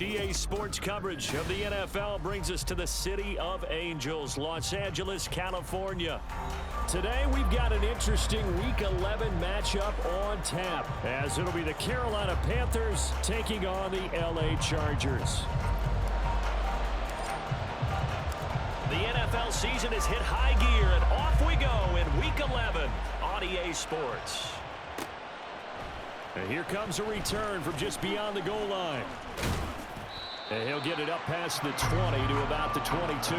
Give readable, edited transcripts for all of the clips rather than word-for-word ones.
EA Sports coverage of the NFL brings us to the City of Angels, Los Angeles, California. Today, we've got an interesting Week 11 matchup on tap, as it'll be the Carolina Panthers taking on the LA Chargers. The NFL season has hit high gear, and off we go in Week 11 on EA Sports. And here comes a return from just beyond the goal line. And he'll get it up past the 20 to about the 22.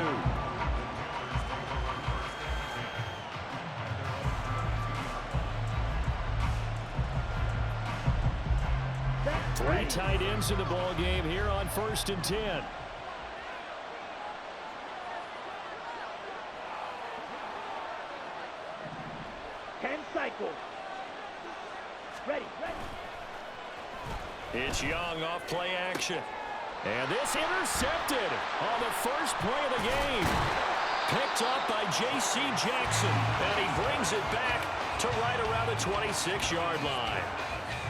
Three tight ends in the ball game here on 1st and 10. Cycle. Ready. It's Young off play action. And this intercepted on the first play of the game. Picked up by J.C. Jackson. And he brings it back to right around the 26-yard line.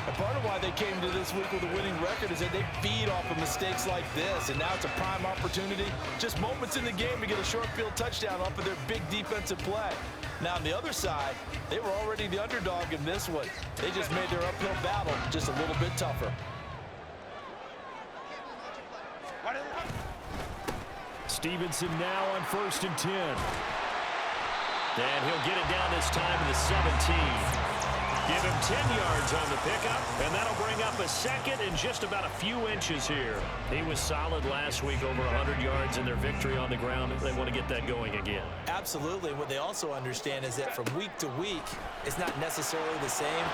And part of why they came to this week with a winning record is that they feed off of mistakes like this. And now it's a prime opportunity. Just moments in the game to get a short field touchdown off of their big defensive play. Now on the other side, they were already the underdog in this one. They just made their uphill battle just a little bit tougher. Stevenson now on 1st and 10. And he'll get it down this time to the 17. Give him 10 yards on the pickup, and that'll bring up a second and just about a few inches here. He was solid last week, over 100 yards in their victory on the ground. They want to get that going again. Absolutely. What they also understand is that from week to week, it's not necessarily the same,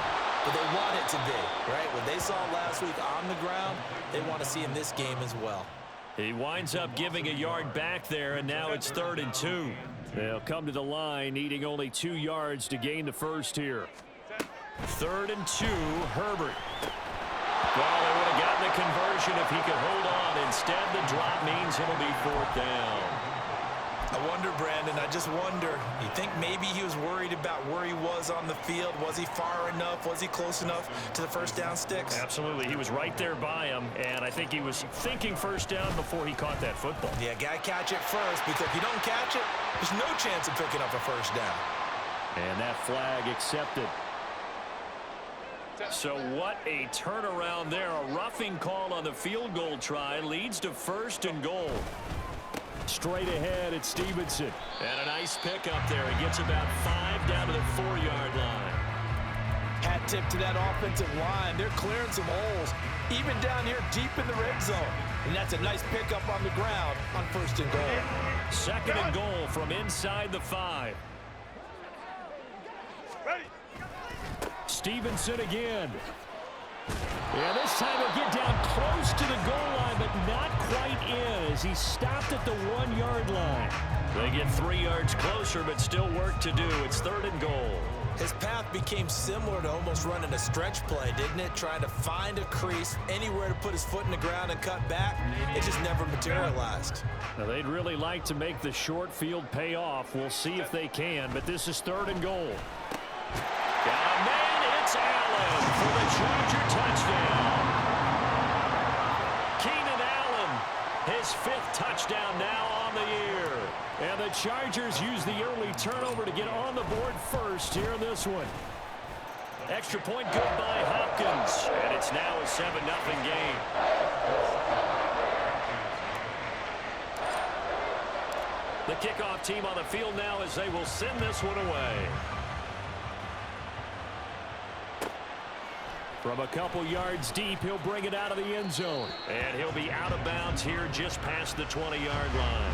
but they want it to be, right? What they saw last week on the ground, they want to see in this game as well. He winds up giving a yard back there, and now it's 3rd and 2. They'll come to the line, needing only 2 yards to gain the first here. 3rd and 2, Herbert. Well, they would have gotten the conversion if he could hold on. Instead, the drop means it'll be 4th down. I wonder, Brandon, I just wonder. You think maybe he was worried about where he was on the field? Was he far enough? Was he close enough to the first down sticks? Absolutely. He was right there by him, and I think he was thinking first down before he caught that football. Yeah, got to catch it first, because if you don't catch it, there's no chance of picking up a first down. And that flag accepted. So what a turnaround there. A roughing call on the field goal try leads to 1st and goal. Straight ahead at Stevenson. And a nice pickup there. He gets about 5 down to the 4-yard line. Hat tip to that offensive line. They're clearing some holes, even down here deep in the red zone. And that's a nice pickup on the ground on 1st and goal. 2nd and goal from inside the 5. Stevenson again. And this time he'll get down close to the goal line, but not quite in, as he stopped at the 1-yard line. They get 3 yards closer, but still work to do. It's 3rd and goal. His path became similar to almost running a stretch play, didn't it? Trying to find a crease, anywhere to put his foot in the ground and cut back. It just never materialized. Now, they'd really like to make the short field pay off. We'll see if they can, but this is 3rd and goal. It's Allen for the Charger touchdown. Keenan Allen, his 5th touchdown now on the year. And the Chargers use the early turnover to get on the board first here in this one. Extra point good by Hopkins. And it's now a 7-0 game. The kickoff team on the field now as they will send this one away. From a couple yards deep, he'll bring it out of the end zone. And he'll be out of bounds here just past the 20-yard line.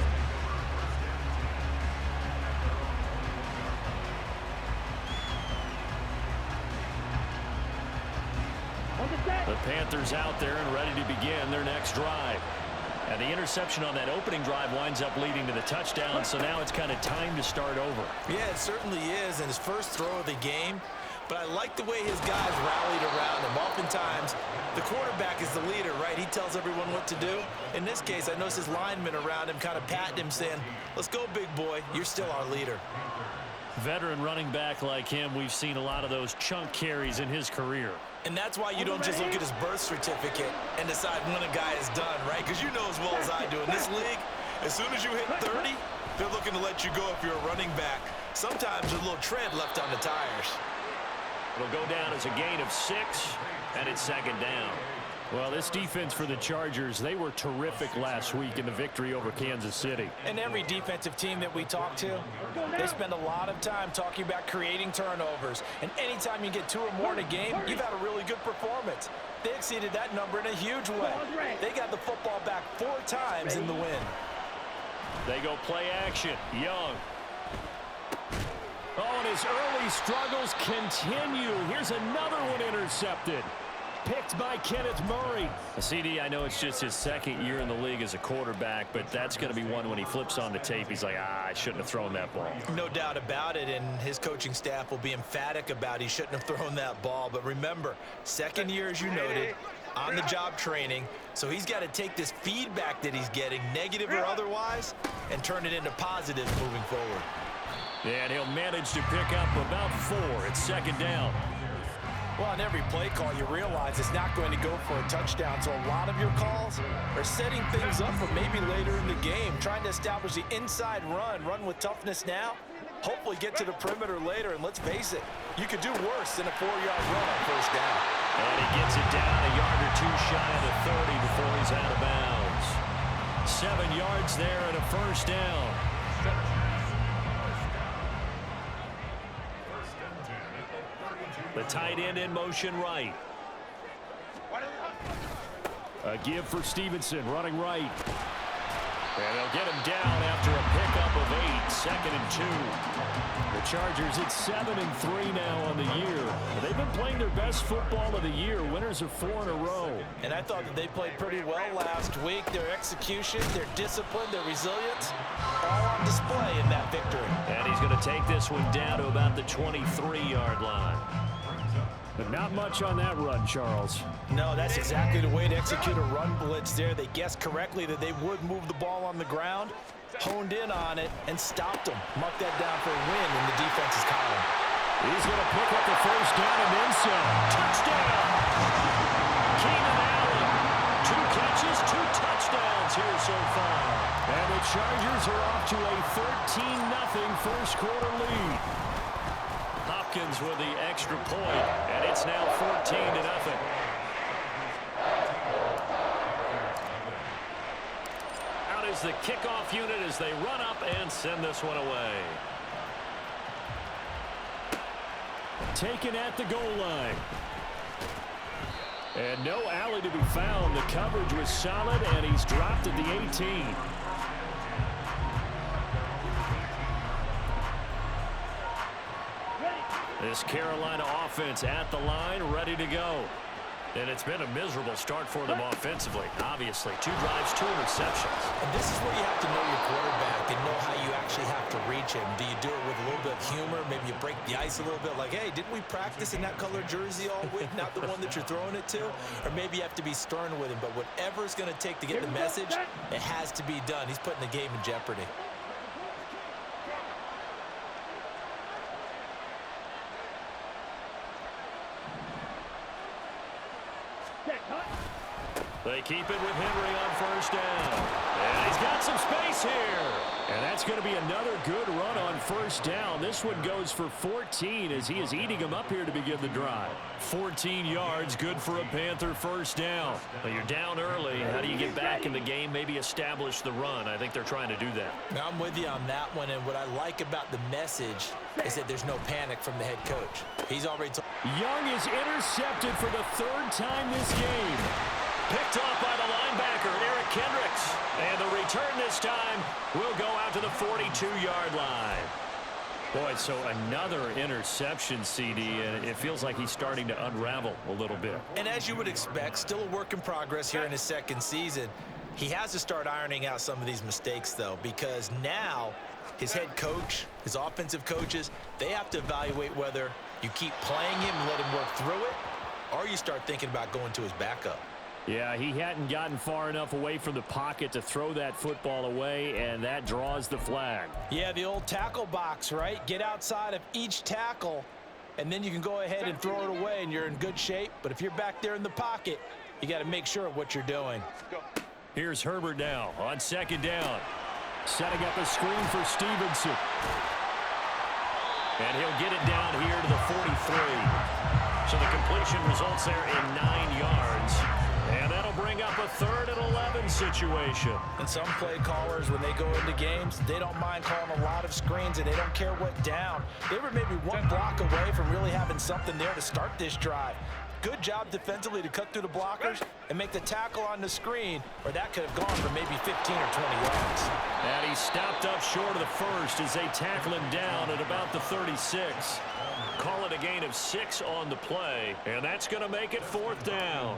The Panthers out there and ready to begin their next drive. And the interception on that opening drive winds up leading to the touchdown, so now it's kind of time to start over. Yeah, it certainly is, and his first throw of the game. But I like the way his guys rallied around him. Oftentimes, the quarterback is the leader, right? He tells everyone what to do. In this case, I noticed his linemen around him kind of patting him, saying, "Let's go, big boy. You're still our leader." Veteran running back like him, we've seen a lot of those chunk carries in his career. And that's why you don't just look at his birth certificate and decide when a guy is done, right? Because you know as well as I do, in this league, as soon as you hit 30, they're looking to let you go if you're a running back. Sometimes there's a little tread left on the tires. It'll go down as a gain of 6, and it's second down. Well, this defense for the Chargers, they were terrific last week in the victory over Kansas City. And every defensive team that we talk to, they spend a lot of time talking about creating turnovers. And anytime you get 2 or more in a game, you've had a really good performance. They exceeded that number in a huge way. They got the football back 4 times in the win. They go play action. Young. Oh, and his early struggles continue. Here's another one intercepted. Picked by Kenneth Murray. CD, I know it's just his second year in the league as a quarterback, but that's going to be one when he flips on the tape. He's like, I shouldn't have thrown that ball. No doubt about it, and his coaching staff will be emphatic about he shouldn't have thrown that ball. But remember, second year, as you noted, on-the-job training, so he's got to take this feedback that he's getting, negative or otherwise, and turn it into positives moving forward. And he'll manage to pick up about 4. It's second down. Well, on every play call, you realize it's not going to go for a touchdown. So a lot of your calls are setting things up for maybe later in the game, trying to establish the inside run with toughness now, hopefully get to the perimeter later. And let's face it, you could do worse than a 4-yard run on first down. And he gets it down a yard or 2 shy of the 30 before he's out of bounds. 7 yards there and a first down. The tight end in motion right. A give for Stevenson, running right. And they'll get him down after a pickup of 8, second and 2. The Chargers at 7-3 now on the year. They've been playing their best football of the year. Winners of 4 in a row. And I thought that they played pretty well last week. Their execution, their discipline, their resilience, all on display in that victory. And he's going to take this one down to about the 23-yard line. But not much on that run, Charles. No, that's exactly the way to execute a run blitz there. They guessed correctly that they would move the ball on the ground, honed in on it, and stopped them. Mark that down for a win in the defense's column. He's going to pick up the first down and then some. Touchdown! Keenan Allen. 2 catches, 2 touchdowns here so far. And the Chargers are off to a 13-0 first quarter lead. Hopkins with the extra point, and it's now 14-0. Out is the kickoff unit as they run up and send this one away. Taken at the goal line. And no alley to be found. The coverage was solid, and he's dropped at the 18. This Carolina offense at the line, ready to go. And it's been a miserable start for them offensively, obviously. 2 drives, 2 interceptions. And this is where you have to know your quarterback and know how you actually have to reach him. Do you do it with a little bit of humor? Maybe you break the ice a little bit, like, hey, didn't we practice in that color jersey all week, not the one that you're throwing it to? Or maybe you have to be stern with him. But whatever it's going to take to get the message, it has to be done. He's putting the game in jeopardy. They keep it with Henry on first down. And he's got some space here. And that's going to be another good run on first down. This one goes for 14 as he is eating them up here to begin the drive. 14 yards, good for a Panther first down. But you're down early. How do you get back in the game, maybe establish the run? I think they're trying to do that. Now, I'm with you on that one, and what I like about the message is that there's no panic from the head coach. He's already told. Young is intercepted for the 3rd time this game. Picked off by the linebacker, Eric Kendricks. And the return this time will go out to the 42-yard line. Boy, so another interception, CD, and it feels like he's starting to unravel a little bit. And as you would expect, still a work in progress here in his 2nd season. He has to start ironing out some of these mistakes, though, because now his head coach, his offensive coaches, they have to evaluate whether you keep playing him and let him work through it, or you start thinking about going to his backup. Yeah, he hadn't gotten far enough away from the pocket to throw that football away, and that draws the flag. Yeah, the old tackle box, right? Get outside of each tackle, and then you can go ahead and throw it away, and you're in good shape. But if you're back there in the pocket, you got to make sure of what you're doing. Here's Herbert now on second down. Setting up a screen for Stevenson. And he'll get it down here to the 43. So the completion results there in 9 yards. And that'll bring up a 3rd and 11 situation. And some play callers, when they go into games, they don't mind calling a lot of screens, and they don't care what down. They were maybe one block away from really having something there to start this drive. Good job defensively to cut through the blockers and make the tackle on the screen, or that could have gone for maybe 15 or 20 yards. And he stopped up short of the first as they tackle him down at about the 36. Call it a gain of 6 on the play, and that's going to make it 4th down.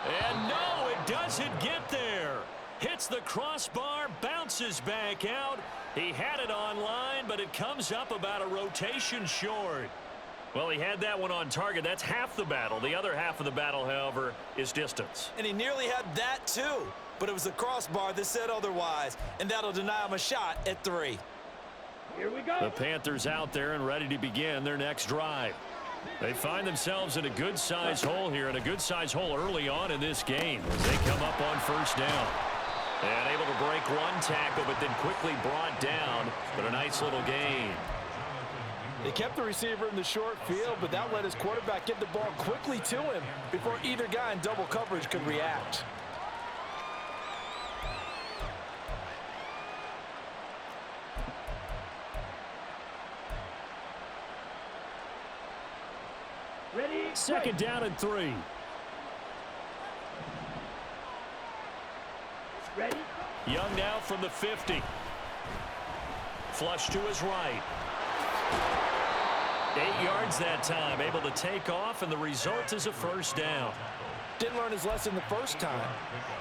And no, it doesn't get there. Hits the crossbar, bounces back out. He had it on line, but it comes up about a rotation short. Well, he had that one on target. That's half the battle. The other half of the battle, however, is distance. And he nearly had that too, but it was the crossbar that said otherwise, and that'll deny him a shot at 3. Here we go. The Panthers out there and ready to begin their next drive. They find themselves in a good-sized hole here, and a good-sized hole early on in this game as they come up on first down. And able to break one tackle, but then quickly brought down, but a nice little gain. They kept the receiver in the short field, but that let his quarterback get the ball quickly to him before either guy in double coverage could react. Ready? Second down and 3. Ready? Young now from the 50. Flush to his right. 8 yards that time, able to take off, and the result is a first down. Didn't learn his lesson the first time,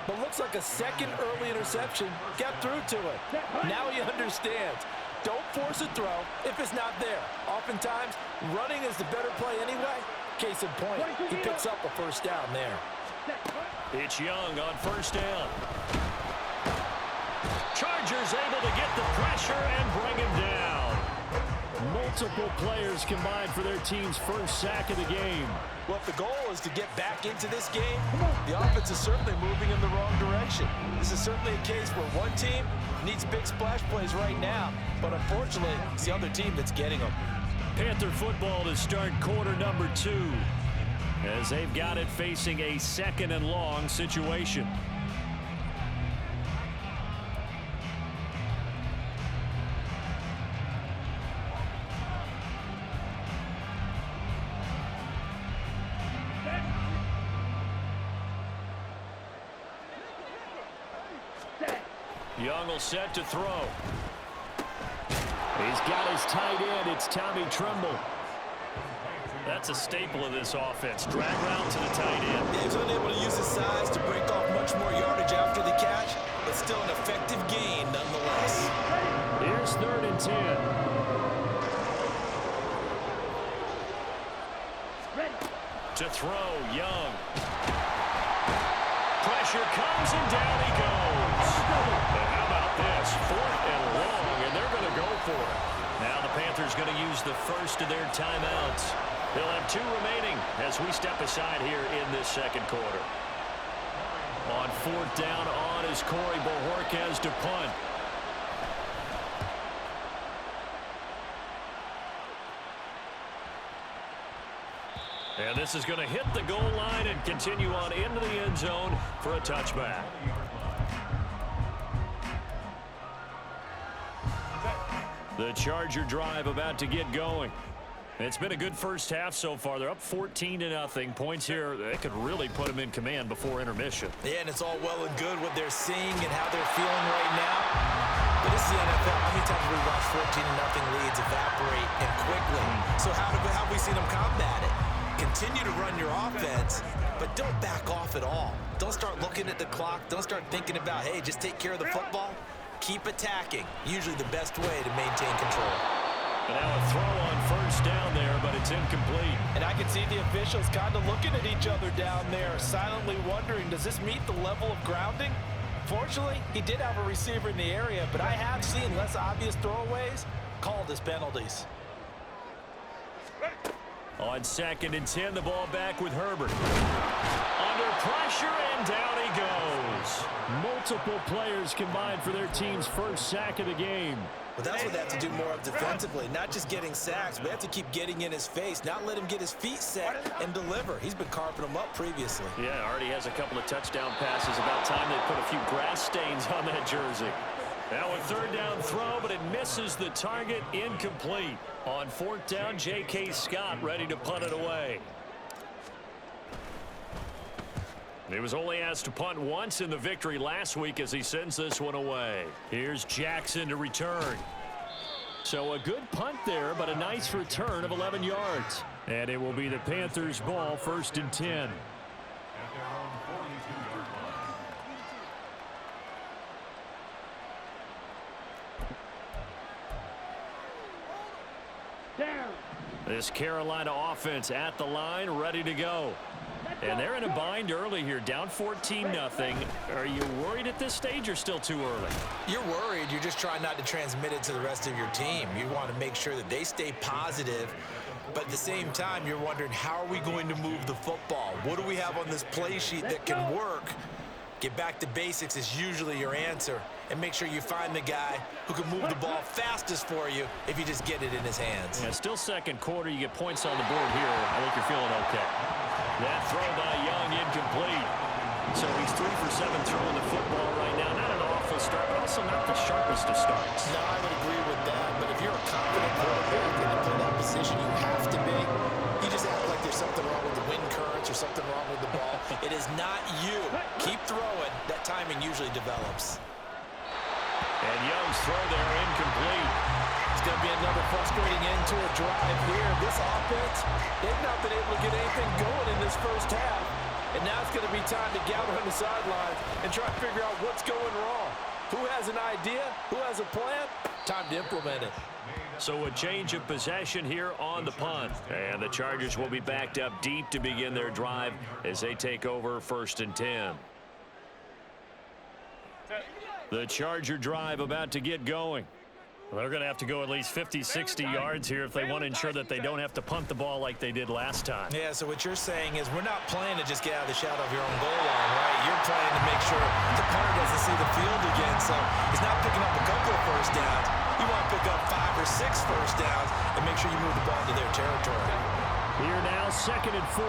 but looks like a second early interception got through to him. Now he understands. Don't force a throw if it's not there. Oftentimes, running is the better play anyway. Case in point, he picks up a first down there. It's Young on first down. Chargers able to get the pressure and bring him down. Multiple players combined for their team's first sack of the game. Well, if the goal is to get back into this game, the offense is certainly moving in the wrong direction. This is certainly a case where one team needs big splash plays right now, but unfortunately, it's the other team that's getting them. Panther football to start quarter number 2 as they've got it facing a 2nd and long situation. Young will set to throw. He's got his tight end. It's Tommy Tremble. That's a staple of this offense. Drag route to the tight end. Yeah, he's unable to use his size to break off much more yardage after the catch, but still an effective gain nonetheless. Here's 3rd and 10. Ready? To throw, Young. Pressure comes and down he goes. But how about this? 4th and long, and they're going to go for it. Now the Panthers going to use the first of their timeouts. They'll have 2 remaining as we step aside here in this second quarter. On 4th down on is Corey Bojorquez to punt. And this is going to hit the goal line and continue on into the end zone for a touchback. The Charger drive about to get going. It's been a good first half so far. They're up 14-0. Points here, they could really put them in command before intermission. Yeah, and it's all well and good what they're seeing and how they're feeling right now. But this is the NFL. How many times have we watched 14-0 leads evaporate and quickly? So how have we seen them combat it? Continue to run your offense, but don't back off at all. Don't start looking at the clock. Don't start thinking about, hey, just take care of the football. Keep attacking. Usually the best way to maintain control. And now a throw on first down there, but it's incomplete. And I can see the officials kind of looking at each other down there, silently wondering, does this meet the level of grounding? Fortunately, he did have a receiver in the area, but I have seen less obvious throwaways called as penalties. On 2nd and 10, the ball back with Herbert. Under pressure, and down he goes. Multiple players combined for their team's first sack of the game. Well, that's what they have to do more of defensively, not just getting sacks, but they have to keep getting in his face, not let him get his feet set and deliver. He's been carping them up previously. Yeah, already has a couple of touchdown passes. About time they put a few grass stains on that jersey. Now a 3rd down throw, but it misses the target, incomplete. On 4th down, J.K. Scott ready to punt it away. He was only asked to punt once in the victory last week as he sends this one away. Here's Jackson to return. So a good punt there, but a nice return of 11 yards. And it will be the Panthers' ball, 1st and 10. Down. This Carolina offense at the line, ready to go. And they're in a bind early here, down 14-0. Are you worried at this stage or still too early? You're worried. You're just trying not to transmit it to the rest of your team. You want to make sure that they stay positive, but at the same time, you're wondering, how are we going to move the football? What do we have on this play sheet that can work? Get back to basics is usually your answer, and make sure you find the guy who can move the ball fastest for you if you just get it in his hands. Yeah, still 2nd quarter. You get points on the board here. I think you're feeling okay. That throw by Young incomplete. So he's 3 for 7 throwing the football right now. Not an awful start, but also not the sharpest of starts. No, I would agree with that, but if you're a confident quarterback and you play that position, you have to be. You just act like there's something wrong with the wind currents or something wrong with the ball. It is not you. Keep throwing. That timing usually develops. And Young's throw there incomplete. It's going to be another frustrating end to a drive here. This offense, they've not been able to get anything going in this first half. And now it's going to be time to gather on the sidelines and try to figure out what's going wrong. Who has an idea? Who has a plan? Time to implement it. So a change of possession here on the punt. And the Chargers will be backed up deep to begin their drive as they take over 1st and 10. The Charger drive about to get going. They're going to have to go at least 50, 60 yards here if they want to ensure that they don't have to punt the ball like they did last time. Yeah, so what you're saying is we're not playing to just get out of the shadow of your own goal line, right? You're playing to make sure the punter doesn't see the field again. So he's not picking up a couple of first downs. You want to pick up 5 or 6 first downs and make sure you move the ball into their territory. Here now, 2nd and 4.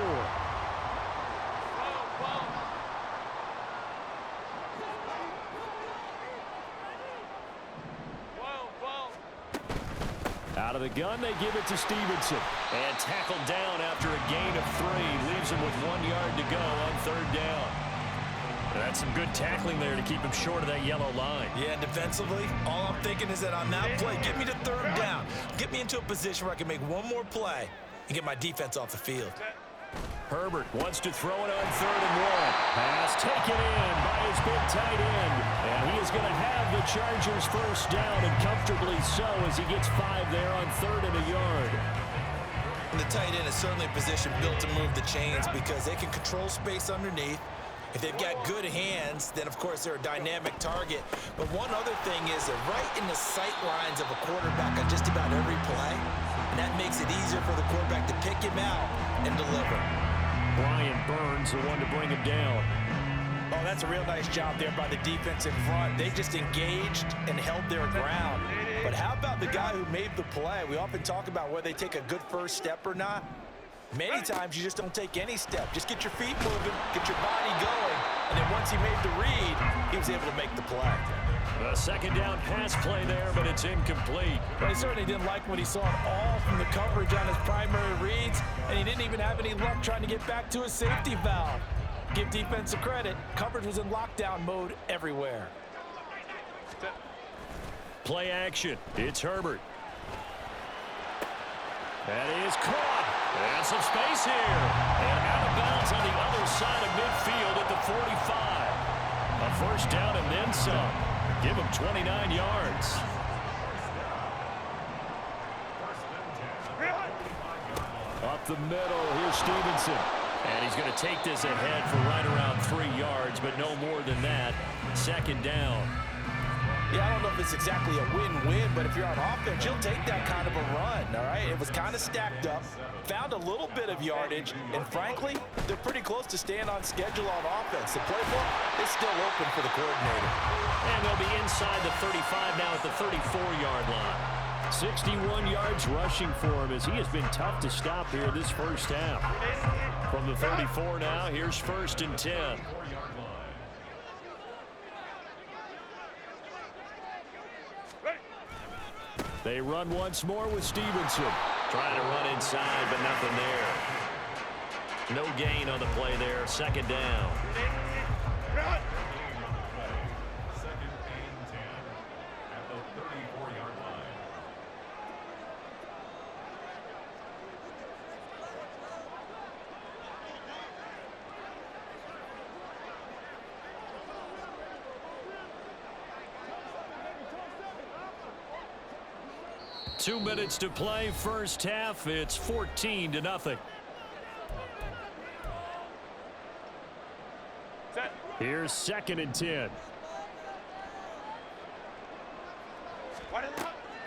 Out of the gun, they give it to Stevenson. And tackled down after a gain of 3. Leaves him with 1 yard to go on 3rd down. And that's some good tackling there to keep him short of that yellow line. Yeah, and defensively, all I'm thinking is that on that play, get me to 3rd down. Get me into a position where I can make one more play and get my defense off the field. Herbert wants to throw it on 3rd and 1. Pass taken in by his big tight end. And he is going to have the Chargers first down, and comfortably so, as he gets 5 there on 3rd and a yard. And the tight end is certainly a position built to move the chains because they can control space underneath. If they've got good hands, then of course they're a dynamic target. But one other thing is they're right in the sight lines of a quarterback on just about every play. And that makes it easier for the quarterback to pick him out and deliver. Brian Burns, the one to bring him down. Oh, that's a real nice job there by the defense in front. They just engaged and held their ground. But how about the guy who made the play? We often talk about whether they take a good first step or not. Many times you just don't take any step. Just get your feet moving, get your body going, and then once he made the read, he was able to make the play. A 2nd down pass play there, but it's incomplete. But he certainly didn't like when he saw it all from the coverage on his primary reads, and he didn't even have any luck trying to get back to his safety valve. Give defense a credit. Coverage was in lockdown mode everywhere. Play action. It's Herbert. That is caught. And some space here. And out of bounds on the other side of midfield at the 45. A first down and then some. Give him 29 yards. the middle. Here's Stevenson. And he's going to take this ahead for right around 3 yards, but no more than that. Second down. Yeah, I don't know if it's exactly a win-win, but if you're on offense, you'll take that kind of a run, all right? It was kind of stacked up, found a little bit of yardage, and frankly, they're pretty close to staying on schedule on offense. The playbook is still open for the coordinator. And they'll be inside the 35 now at the 34-yard line. 61 yards rushing for him as he has been tough to stop here this first half. From the 34 now, here's 1st and 10. They run once more with Stevenson. Trying to run inside, but nothing there. No gain on the play there. Second down. Second and 10 at the 34-yard line. Two minutes to play, first half. It's 14-0. Here's 2nd and 10.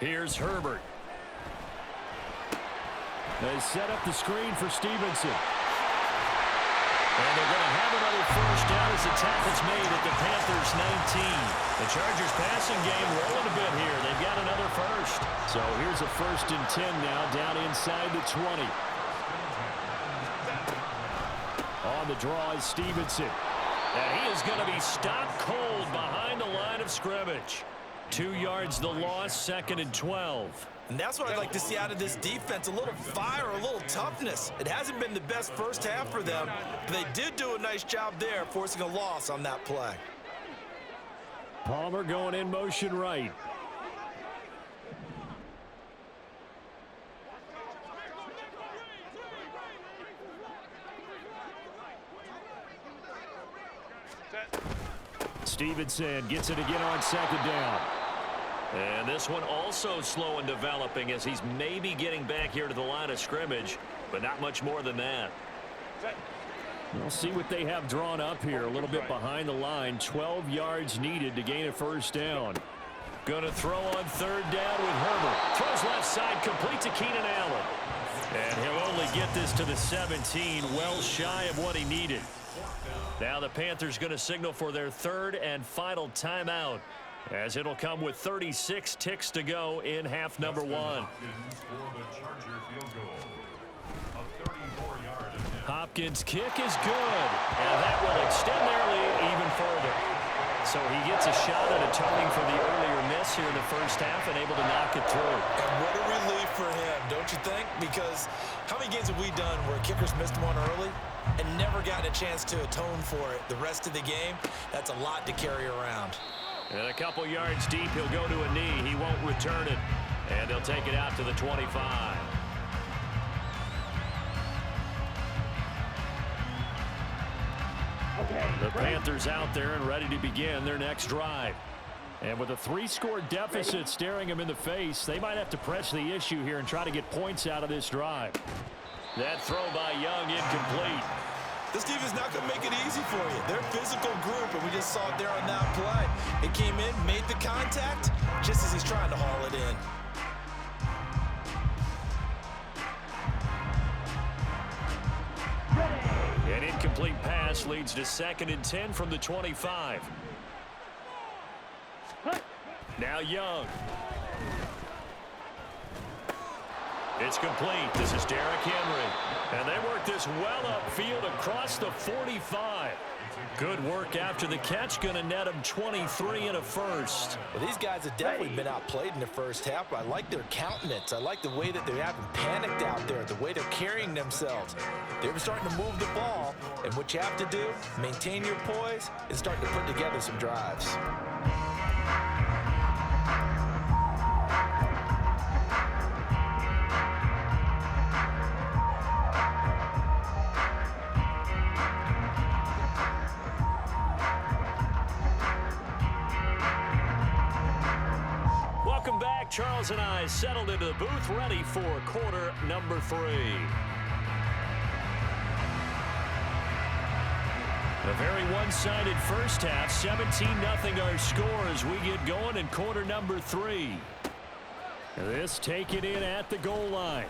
Here's Herbert. They set up the screen for Stevenson. And they're going to have another first down as the tackle's made at the Panthers 19. The Chargers passing game rolling a bit here. They've got another first. So here's a 1st and 10 now down inside the 20. On the draw is Stevenson. And he is going to be stopped cold behind the line of scrimmage. 2 yards the loss, 2nd and 12. And that's what I'd like to see out of this defense, a little fire, a little toughness. It hasn't been the best first half for them, but they did do a nice job there, forcing a loss on that play. Palmer going in motion right. Stevenson gets it again on 2nd down. And this one also slow in developing as he's maybe getting back here to the line of scrimmage, but not much more than that. We'll see what they have drawn up here. A little bit behind the line. 12 yards needed to gain a first down. Going to throw on 3rd down with Herbert. Throws left side, complete to Keenan Allen. And he'll only get this to the 17, well shy of what he needed. Now the Panthers going to signal for their 3rd and final timeout, as it'll come with 36 ticks to go in half number 1. Hopkins' kick is good, and that will extend their lead even further. So he gets a shot at atoning for the earlier miss here in the first half and able to knock it through. And what a relief for him, don't you think? Because how many games have we done where kickers missed one early and never gotten a chance to atone for it the rest of the game? That's a lot to carry around. And a couple yards deep, he'll go to a knee. He won't return it, and they'll take it out to the 25. The Panthers out there and ready to begin their next drive. And with a 3-score deficit staring them in the face, they might have to press the issue here and try to get points out of this drive. That throw by Young incomplete. This defense not going to make it easy for you. They're a physical group, and we just saw it there on that play. It came in, made the contact, just as he's trying to haul it in. An incomplete pass leads to 2nd and 10 from the 25. Now Young. It's complete. This is Derrick Henry. And they work this well upfield across the 45. Good work after the catch. Going to net them 23 and a first. Well, these guys have definitely been outplayed in the first half, but I like their countenance. I like the way that they haven't panicked out there, the way they're carrying themselves. They were starting to move the ball, and what you have to do, maintain your poise, and start to put together some drives. Welcome back. Charles and I settled into the booth ready for quarter number 3. A very one-sided first half. 17-0 our score as we get going in quarter number 3. This taken in at the goal line.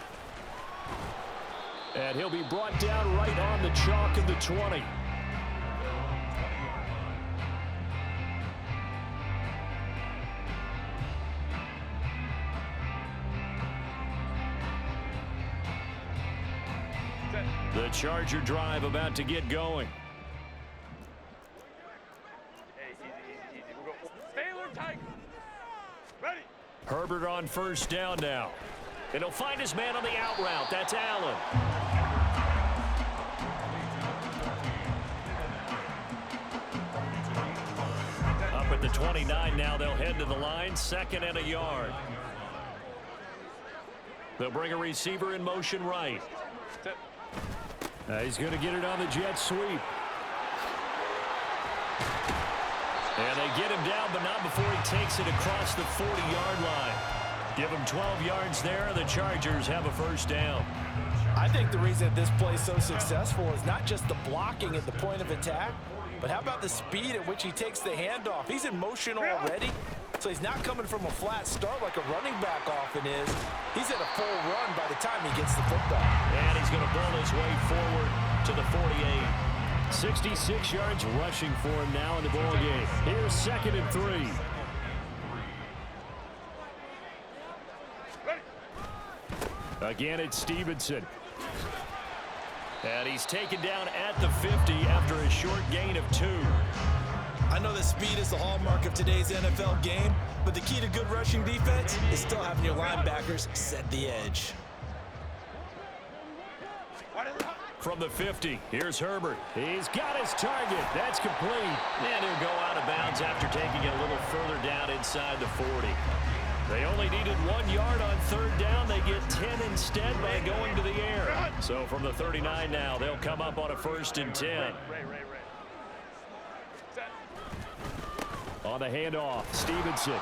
And he'll be brought down right on the chalk of the 20. The Charger drive about to get going. Herbert on first down now. And he'll find his man on the out route. That's Allen. Up at the 29 now. They'll head to the line. 2nd and a yard. They'll bring a receiver in motion right. He's going to get it on the jet sweep. And they get him down, but not before he takes it across the 40-yard line. Give him 12 yards there. The Chargers have a first down. I think the reason that this play is so successful is not just the blocking at the point of attack, but how about the speed at which he takes the handoff? He's in motion already, so he's not coming from a flat start like a running back often is. He's at a full run by the time he gets the football. And he's going to bull his way forward to the 48. 66 yards rushing for him now in the ball game. Here's 2nd and 3. Again, it's Stevenson. And he's taken down at the 50 after a short gain of 2. I know that speed is the hallmark of today's NFL game, but the key to good rushing defense is still having your linebackers set the edge. From the 50, here's Herbert. He's got his target. That's complete. And he'll go out of bounds after taking it a little further down inside the 40. They only needed 1 yard on 3rd down. They get 10 instead by going to the air. So from the 39 now, they'll come up on a 1st and 10. On the handoff, Stevenson.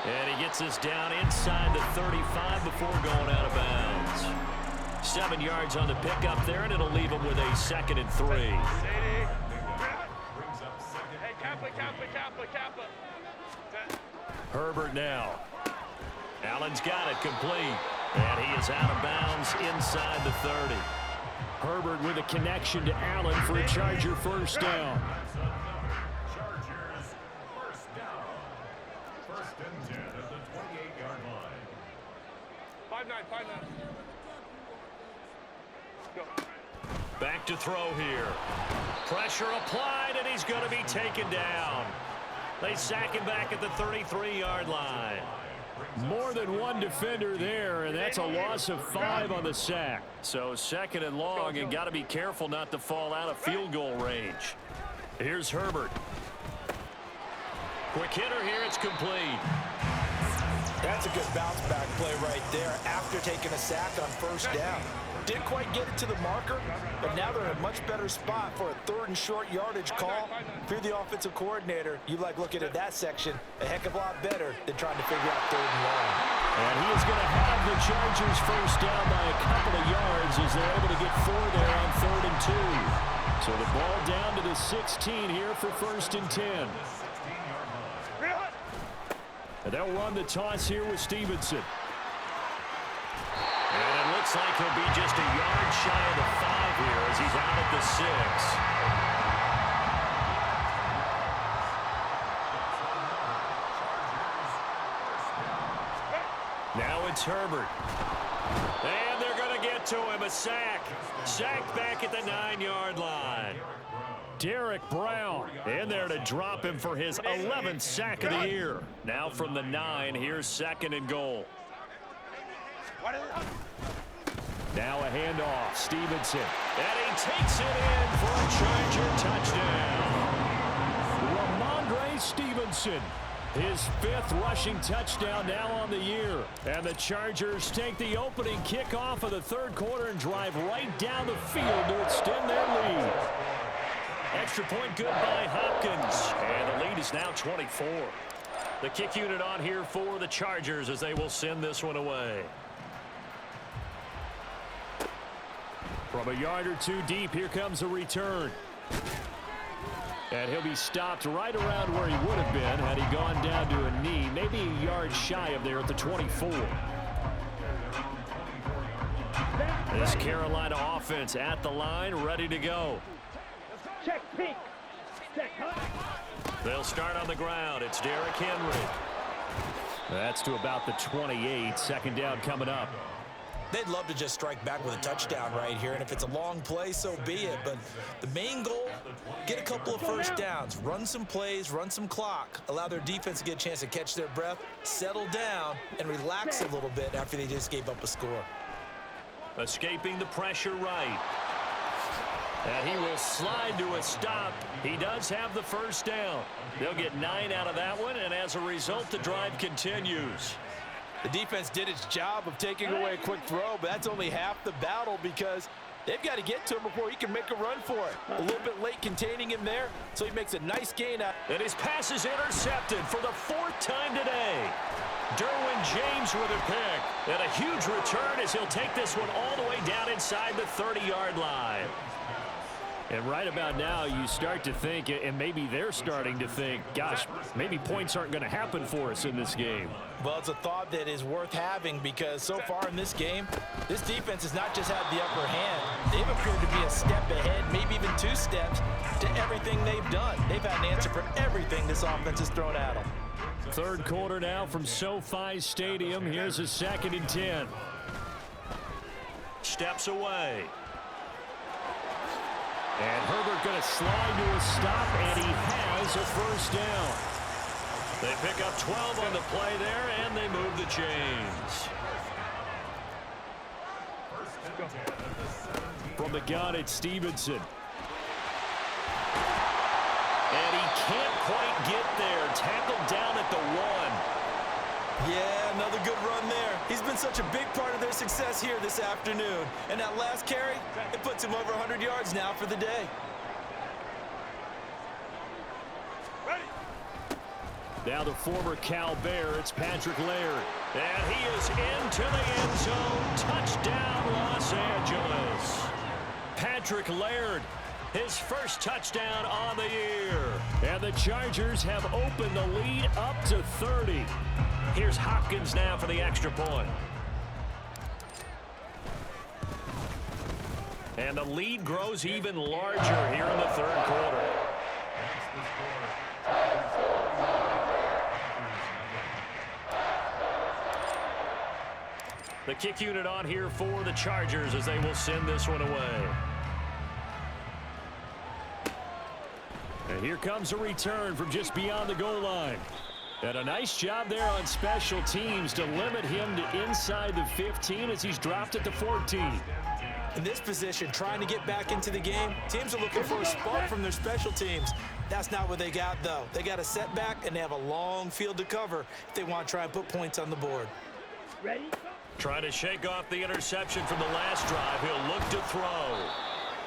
And he gets us down inside the 35 before going out of bounds. 7 yards on the pickup there, and it'll leave him with a 2nd and 3. Herbert now. Allen's got it complete. And he is out of bounds inside the 30. Herbert with a connection to Allen for a Charger first down. Chargers first down. 1st and 10 at the 28-yard line. 5-9. Go. Back to throw here. Pressure applied, and he's going to be taken down. They sack him back at the 33-yard line. More than one defender there, and that's a loss of 5 on the sack. So 2nd and long, and got to be careful not to fall out of field goal range. Here's Herbert. Quick hitter here, it's complete. That's a good bounce back play right there after taking a sack on 1st down. Didn't quite get it to the marker, but now they're in a much better spot for a 3rd and short yardage call. If you're the offensive coordinator, you like looking at that section a heck of a lot better than trying to figure out 3rd and long. And he is going to have the Chargers first down by a couple of yards as they're able to get 4 there on 3rd and 2. So the ball down to the 16 here for 1st and 10. And they'll run the toss here with Stevenson. And it looks like he'll be just a yard shy of the 5 here as he's out at the 6. Now it's Herbert. And they're going to get to him. A sack. Sacked back at the 9-yard line. Derek Brown in there to drop him for his 11th sack of the year. Now from the 9, here's 2nd and goal. Now a handoff, Stevenson. And he takes it in for a Charger touchdown. Ramondre Stevenson, his 5th rushing touchdown now on the year. And the Chargers take the opening kickoff of the 3rd quarter and drive right down the field to extend their lead. Extra point good by Hopkins. And the lead is now 24. The kick unit on here for the Chargers as they will send this one away. From a yard or two deep, here comes a return. And he'll be stopped right around where he would have been had he gone down to a knee, maybe a yard shy of there at the 24. This Carolina offense at the line, ready to go. Check pink. Check hot. They'll start on the ground. It's Derrick Henry. That's to about the 28. Second down coming up. They'd love to just strike back with a touchdown right here, and if it's a long play, so be it. But the main goal, get a couple of first downs, run some plays, run some clock, allow their defense to get a chance to catch their breath, settle down, and relax a little bit after they just gave up a score. Escaping the pressure right. And he will slide to a stop. He does have the first down. They'll get 9 out of that one, and as a result, the drive continues. The defense did its job of taking away a quick throw, but that's only half the battle because they've got to get to him before he can make a run for it. A little bit late containing him there, so he makes a nice gain out. And his pass is intercepted for the 4th time today. Derwin James with a pick. And a huge return as he'll take this one all the way down inside the 30-yard line. And right about now, you start to think, and maybe they're starting to think, gosh, maybe points aren't going to happen for us in this game. Well, it's a thought that is worth having because so far in this game, this defense has not just had the upper hand. They've appeared to be a step ahead, maybe even 2 steps to everything they've done. They've had an answer for everything this offense has thrown at them. Third quarter now from SoFi Stadium. Here's a 2nd and 10. Steps away. And Herbert going to slide to a stop, and he has a first down. They pick up 12 on the play there, and they move the chains. From the gun, it's Stevenson. And he can't quite get there. Tackled down at the 1. Yeah, another good run there. He's been such a big part of their success here this afternoon. And that last carry, it puts him over 100 yards now for the day. Now the former Cal Bear, it's Patrick Laird. And he is into the end zone. Touchdown, Los Angeles. Patrick Laird, his first touchdown on the year. And the Chargers have opened the lead up to 30. Here's Hopkins now for the extra point. And the lead grows even larger here in the 3rd quarter. The kick unit on here for the Chargers as they will send this one away. And here comes a return from just beyond the goal line. And a nice job there on special teams to limit him to inside the 15 as he's dropped at the 14. In this position, trying to get back into the game, teams are looking for a spark from their special teams. That's not what they got, though. They got a setback, and they have a long field to cover if they want to try and put points on the board. Ready? Trying to shake off the interception from the last drive. He'll look to throw.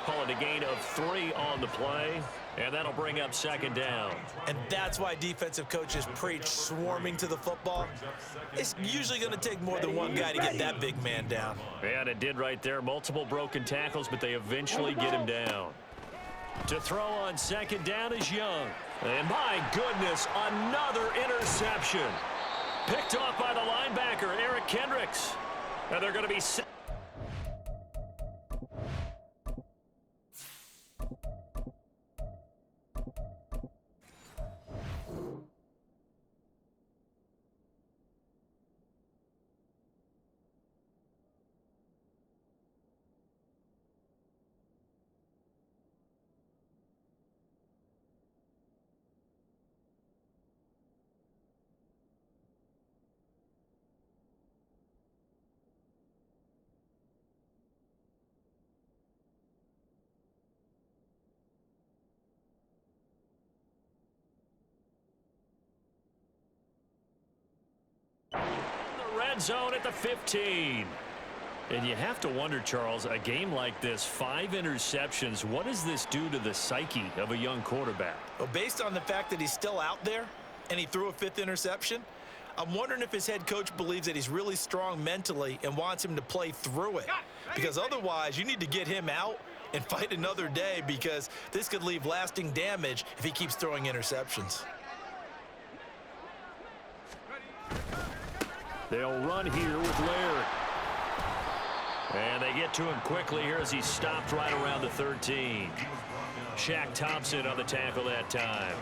Call it a gain of 3 on the play. And that'll bring up 2nd down. And that's why defensive coaches preach swarming to the football. It's usually going to take more than one guy to get that big man down. And it did right there. Multiple broken tackles, but they eventually get him down. To throw on 2nd down is Young. And my goodness, another interception. Picked off by the linebacker, Eric Kendricks. And they're going to be... red zone at the 15. And you have to wonder, Charles, a game like this, 5 interceptions, what does this do to the psyche of a young quarterback? Well, based on the fact that he's still out there and he threw a 5th interception, I'm wondering if his head coach believes that he's really strong mentally and wants him to play through it. Because otherwise, you need to get him out and fight another day, because this could leave lasting damage if he keeps throwing interceptions. They'll run here with Laird. And they get to him quickly here as he stopped right around the 13. Shaq Thompson on the tackle that time.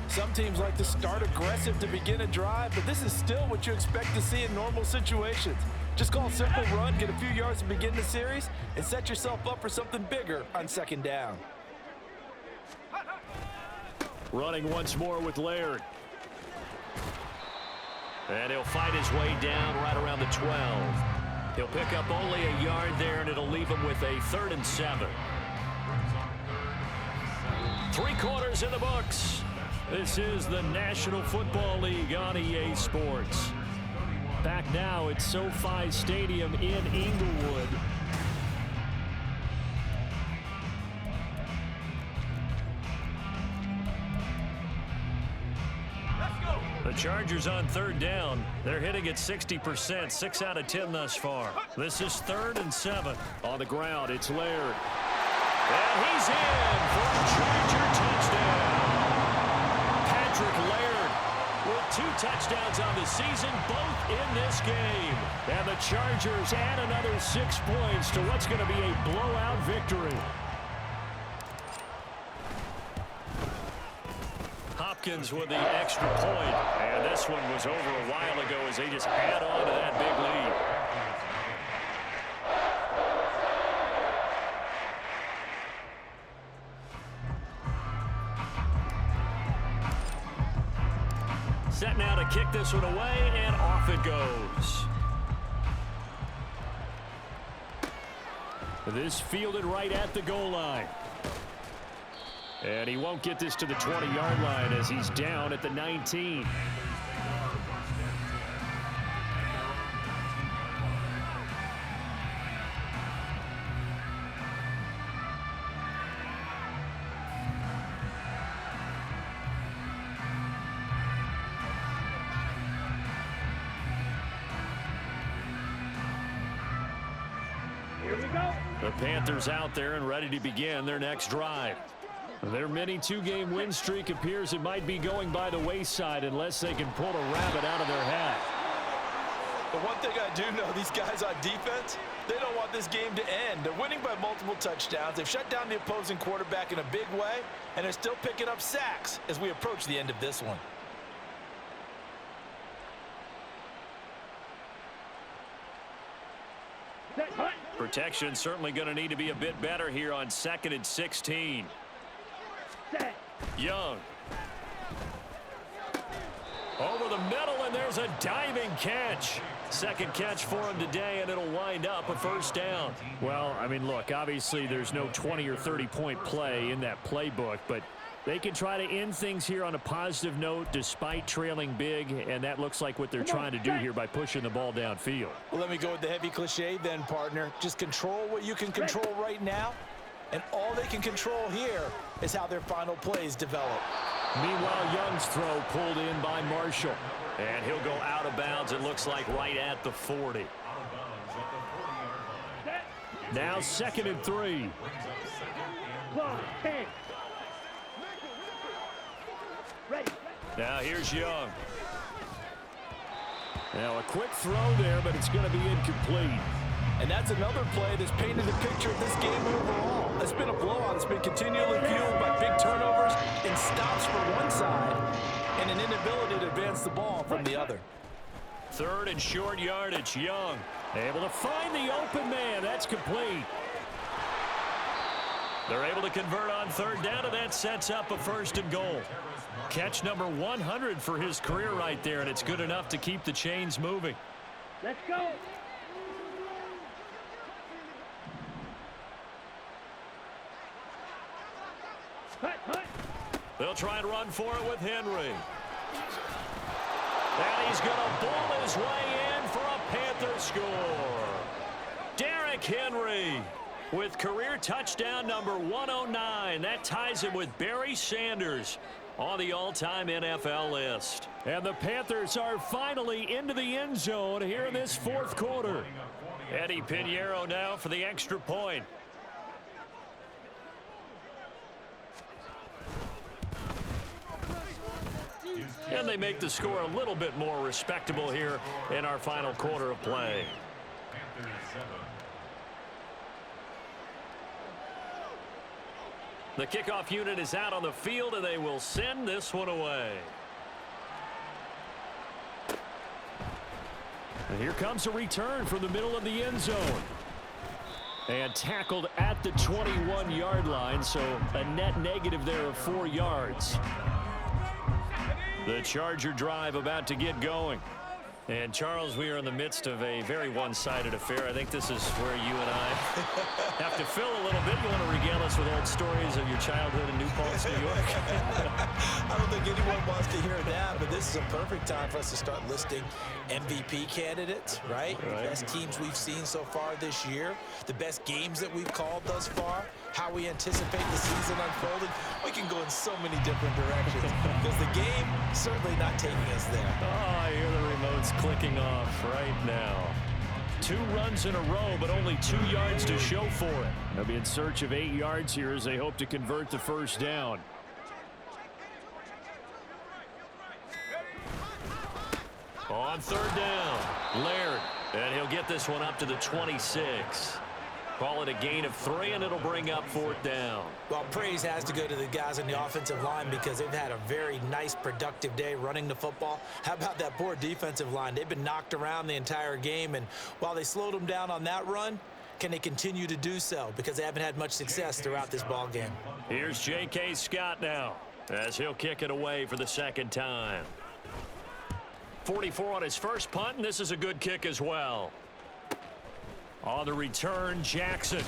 Some teams like to start aggressive to begin a drive, but this is still what you expect to see in normal situations. Just call a simple run, get a few yards to begin the series, and set yourself up for something bigger on second down. Running once more with Laird. And he'll fight his way down right around the 12. He'll pick up only a yard there, and it'll leave him with a 3rd and 7. 3 quarters in the books. This is the National Football League on EA Sports. Back now at SoFi Stadium in Inglewood. The Chargers on 3rd down. They're hitting at 60%, 6 out of 10 thus far. This is 3rd and 7. On the ground, it's Laird. And he's in for a Charger touchdown. Patrick Laird with 2 touchdowns on the season, both in this game. And the Chargers add another 6 points to what's going to be a blowout victory. Hopkins with the extra point, and this one was over a while ago as they just add on to that big lead. Set now to kick this one away, and off it goes. This fielded right at the goal line. And he won't get this to the 20-yard line as he's down at the 19. Here we go. The Panthers out there and ready to begin their next drive. Their mini 2-game win streak appears it might be going by the wayside unless they can pull a rabbit out of their hat. The one thing I do know, these guys on defense, they don't want this game to end. They're winning by multiple touchdowns. They've shut down the opposing quarterback in a big way, and they're still picking up sacks as we approach the end of this one. Protection certainly going to need to be a bit better here on 2nd and 16. Set. Young. Over the middle, and there's a diving catch. Second catch for him today, and it'll wind up a 1st down. Well, I mean, look, obviously there's no 20 or 30-point play in that playbook, but they can try to end things here on a positive note despite trailing big, and that looks like what they're trying to do here by pushing the ball downfield. Well, let me go with the heavy cliche then, partner. Just control what you can control right now, and all they can control here is how their final plays develop. Meanwhile, Young's throw pulled in by Marshall. And he'll go out of bounds, it looks like, right at the 40. Now 2nd and 3. Clock, 10. Ready. Now here's Young. Now a quick throw there, but it's going to be incomplete. And that's another play that's painted the picture of this game overall. It's been a blowout. It's been continually fueled by big turnovers and stops from one side and an inability to advance the ball from the other. 3rd and short yardage. Young able to find the open man. That's complete. They're able to convert on 3rd down, and that sets up a 1st and goal. Catch number 100 for his career right there, and it's good enough to keep the chains moving. Let's go. They'll try and run for it with Henry. And he's going to bull his way in for a Panther score. Derrick Henry with career touchdown number 109. That ties him with Barry Sanders on the all-time NFL list. And the Panthers are finally into the end zone here in this fourth quarter. Eddie Pinheiro now for the extra point. And they make the score a little bit more respectable here in our final quarter of play. The kickoff unit is out on the field, and they will send this one away. And here comes a return from the middle of the end zone. And tackled at the 21-yard line, so a net negative there of 4 yards. The Charger drive about to get going. And, Charles, we are in the midst of a very one-sided affair. I think this is where you and I have to fill a little bit. You want to regale us with old stories of your childhood in New Paltz, New York? I don't think anyone wants to hear that, but this is a perfect time for us to start listing MVP candidates, right? Best teams we've seen so far this year, the best games that we've called thus far, how we anticipate the season unfolding. We can go in so many different directions because the game certainly not taking us there. Oh, I hear the remote's clicking off right now. 2 runs in a row, but only 2 yards to show for it. They'll be in search of 8 yards here as they hope to convert the first down. On third down, Laird, and he'll get this one up to the 26. Call it a gain of 3, and it'll bring up 4th down. Well, praise has to go to the guys on the offensive line because they've had a very nice, productive day running the football. How about that poor defensive line? They've been knocked around the entire game, and while they slowed them down on that run, can they continue to do so? Because they haven't had much success throughout this ball game. Here's J.K. Scott now as he'll kick it away for the second time. 44 on his first punt, and this is a good kick as well. On the return, Jackson.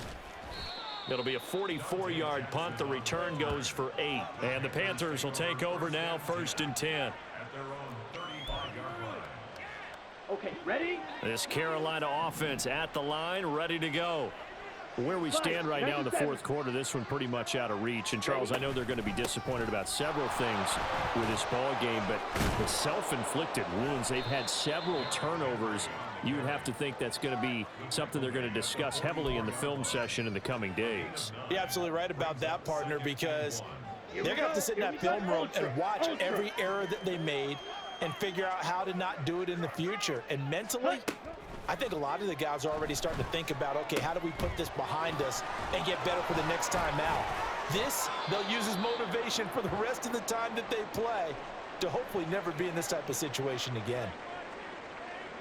It'll be a 44-yard punt. The return goes for 8. And the Panthers will take over now, 1st and 10. At their own 35-yard line. Okay, ready? This Carolina offense at the line, ready to go. Where we stand right now in the fourth quarter, this one pretty much out of reach. And, Charles, I know they're going to be disappointed about several things with this ball game, but the self-inflicted wounds, they've had several turnovers. You would have to think that's going to be something they're going to discuss heavily in the film session in the coming days. You're absolutely right about that, partner, because they're going to have to sit in that film room and watch every error that they made and figure out how to not do it in the future. And mentally, I think a lot of the guys are already starting to think about, okay, how do we put this behind us and get better for the next time out? This, they'll use as motivation for the rest of the time that they play to hopefully never be in this type of situation again.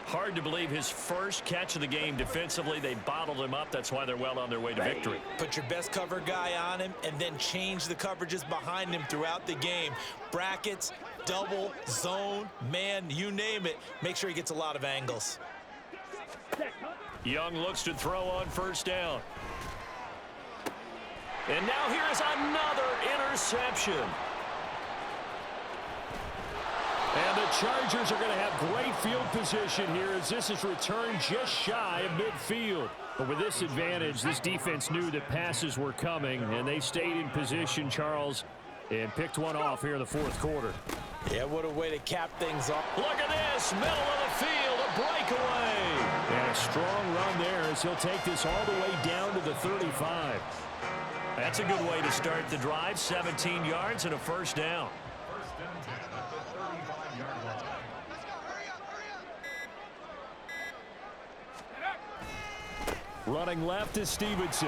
Hard to believe his first catch of the game defensively. They bottled him up. That's why they're well on their way to victory. Put your best cover guy on him and then change the coverages behind him throughout the game. Brackets, double, zone, man, you name it. Make sure he gets a lot of angles. Young looks to throw on 1st down. And now here is another interception. And the Chargers are going to have great field position here as this is returned just shy of midfield. But with this advantage, this defense knew that passes were coming, and they stayed in position, Charles, and picked one off here in the fourth quarter. Yeah, what a way to cap things off. Look at this, middle of the field, a breakaway. And a strong run there as he'll take this all the way down to the 35. That's a good way to start the drive, 17 yards and a 1st down. Running left is Stevenson.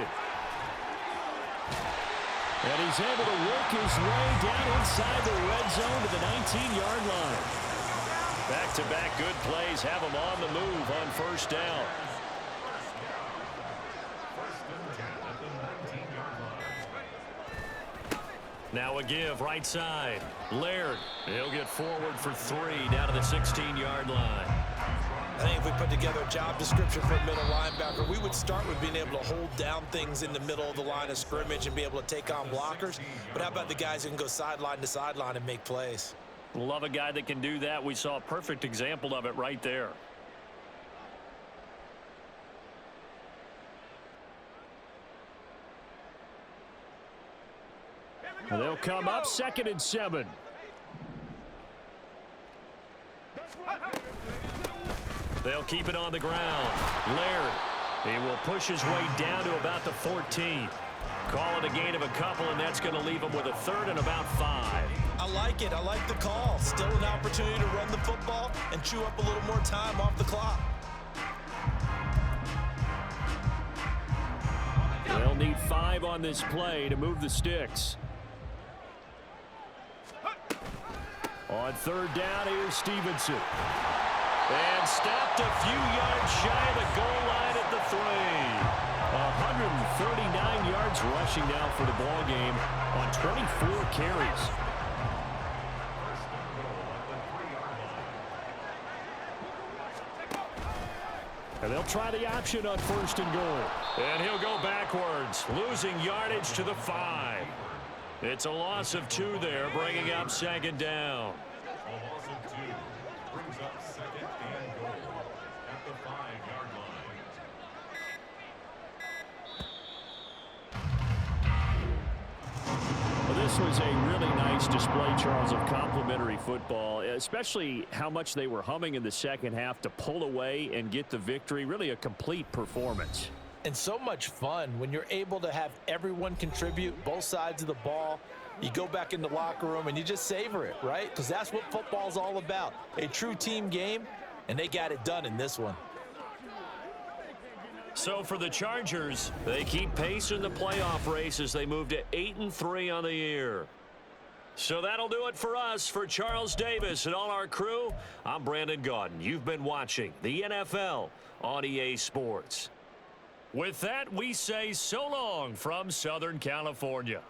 And he's able to work his way down inside the red zone to the 19-yard line. Back-to-back good plays have him on the move on 1st down. Now a give right side. Laird, he'll get forward for 3 down to the 16-yard line. I think if we put together a job description for a middle linebacker, we would start with being able to hold down things in the middle of the line of scrimmage and be able to take on blockers. But how about the guys who can go sideline to sideline and make plays? Love a guy that can do that. We saw a perfect example of it right there. And they'll come up 2nd and 7. They'll keep it on the ground. Laird, he will push his way down to about the 14. Call it a gain of a couple, and that's going to leave him with a third and about 5. I like it. I like the call. Still an opportunity to run the football and chew up a little more time off the clock. They'll need 5 on this play to move the sticks. On third down, here's Stevenson. And stopped a few yards shy of the goal line at the 3. 139 yards rushing now for the ball game on 24 carries. And they'll try the option on 1st and goal. And he'll go backwards, losing yardage to the 5. It's a loss of 2 there, bringing up 2nd down. A loss of 2 brings up 2nd and goal at the 5-yard line. Well, this was a really nice display, Charles, of complimentary football, especially how much they were humming in the second half to pull away and get the victory. Really a complete performance. And so much fun when you're able to have everyone contribute, both sides of the ball. You go back in the locker room and you just savor it, right? Because that's what football's all about. A true team game, and they got it done in this one. So for the Chargers, they keep pace in the playoff race as they move to 8-3 on the year. So that'll do it for us. For Charles Davis and all our crew, I'm Brandon Gaudin. You've been watching the NFL on EA Sports. With that, we say so long from Southern California.